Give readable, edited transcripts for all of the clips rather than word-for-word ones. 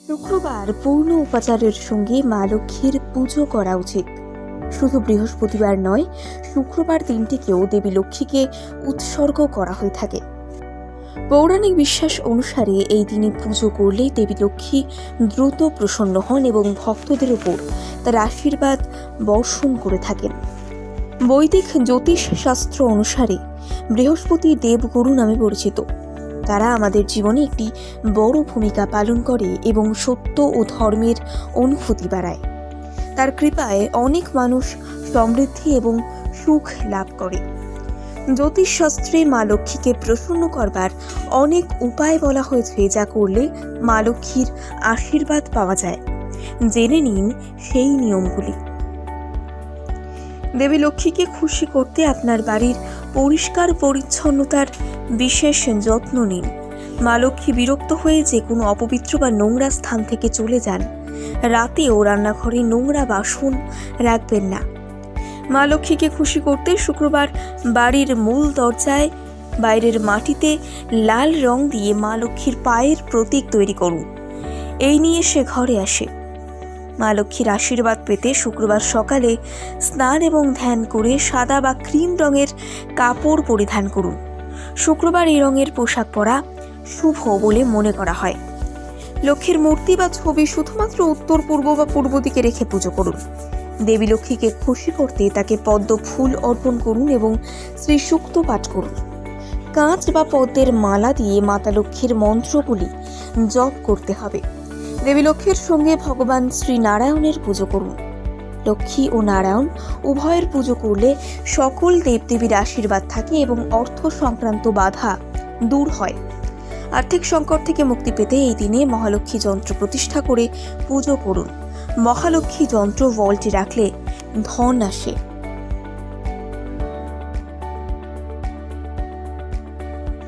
শুক্রবার পূর্ণ উপাচারের সঙ্গে মা লক্ষ্মীর পুজো করা উচিত। শুধু বৃহস্পতিবার নয়, শুক্রবার দিনটিকেও দেবী লক্ষ্মীকে উৎসর্গ করা হয়ে থাকে। পৌরাণিক বিশ্বাস অনুসারে এই দিনে পুজো করলে দেবী লক্ষ্মী দ্রুত প্রসন্ন হন এবং ভক্তদের উপর তার আশীর্বাদ বর্ষণ করে থাকেন। বৈদিক জ্যোতিষ শাস্ত্র অনুসারে বৃহস্পতি দেবগুরু নামে পরিচিত। তারা আমাদের জীবনে একটি বড় ভূমিকা পালন করে এবং সত্য ও ধর্মের অনুভূতি বাড়ায়। তার কৃপায় অনেক মানুষ সমৃদ্ধি এবং সুখ লাভ করে। জ্যোতিষশাস্ত্রে মা লক্ষ্মীকে প্রসন্ন করবার অনেক উপায় বলা হয়েছে, যা করলে মা লক্ষ্মীর আশীর্বাদ পাওয়া যায়। জেনে নিন সেই নিয়মগুলি। দেবী লক্ষ্মীকে খুশি করতে আপনার বাড়ির পরিষ্কার পরিচ্ছন্নতার বিশেষ যত্ন নিন। মা লক্ষ্মী বিরক্ত হয়ে যে কোনো অপবিত্র বা নোংরা স্থান থেকে চলে যান। রাতেও রান্নাঘরে নোংরা বাসন রাখবেন না। মা লক্ষ্মীকে খুশি করতে শুক্রবার বাড়ির মূল দরজায় বাইরের মাটিতে লাল রং দিয়ে মা লক্ষ্মীর পায়ের প্রতীক তৈরি করুন। এই নিয়ে সে ঘরে আসে। মা লক্ষ্মীর আশীর্বাদ পেতে শুক্রবার সকালে স্নান এবং ধ্যান করে সাদা বা ক্রিম রঙের কাপড় পরিধান করুন। শুক্রবার এই রঙের পোশাক পরা শুভ বলে মনে করা হয়। লক্ষ্মীর মূর্তি বা ছবি শুধুমাত্র উত্তর পূর্ব বা পূর্ব দিকে রেখে পুজো করুন। দেবী লক্ষ্মীকে খুশি করতে তাকে পদ্ম ফুল অর্পণ করুন এবং শ্রী সূক্ত পাঠ করুন। কাঁচ বা পদ্মের মালা দিয়ে মাতা লক্ষ্মীর মন্ত্রগুলি জপ করতে হবে। দেবী লক্ষ্মীর সঙ্গে ভগবান শ্রী নারায়ণের পুজো করুন। লক্ষ্মী ও নারায়ণ উভয়ের পুজো করলে সকল দেবদেবীর আশীর্বাদ থাকে এবং অর্থ সংক্রান্ত বাধা দূর হয়। আর্থিক সংকট থেকে মুক্তি পেতে এই দিনে মহালক্ষ্মী যন্ত্র প্রতিষ্ঠা করে পুজো করুন। মহালক্ষ্মী যন্ত্র ভল্টে রাখলে ধন আসে।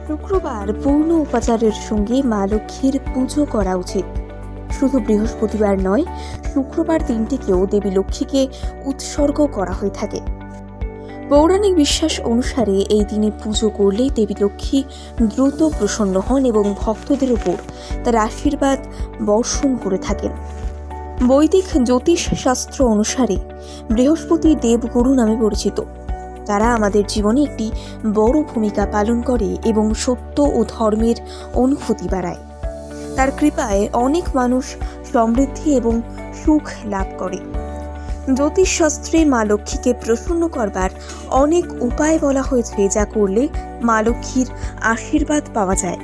শুক্রবার পূর্ণ উপাচারের সঙ্গে মা লক্ষ্মীর পুজো করা উচিত। শুধু বৃহস্পতিবার নয়, শুক্রবার দিনটিকেও দেবী লক্ষ্মীকে উৎসর্গ করা হয়ে থাকে। পৌরাণিক বিশ্বাস অনুসারে এই দিনে পুজো করলে দেবী লক্ষ্মী দ্রুত প্রসন্ন হন এবং ভক্তদের উপর তার আশীর্বাদ বর্ষণ করে থাকেন। বৈদিক জ্যোতিষ শাস্ত্র অনুসারে বৃহস্পতি দেবগুরু নামে পরিচিত। তারা আমাদের জীবনে একটি বড় ভূমিকা পালন করে এবং সত্য ও ধর্মের অনুভূতি বাড়ায়। তার কৃপায় অনেক মানুষ সমৃদ্ধি এবং সুখ লাভ করে। জ্যোতিষশাস্ত্রে মা লক্ষ্মীকে প্রসন্ন করবার অনেক উপায় বলা হয়েছে, যা করলে মা লক্ষ্মীর আশীর্বাদ পাওয়া যায়।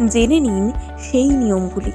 জেনে নিন সেই নিয়মগুলি।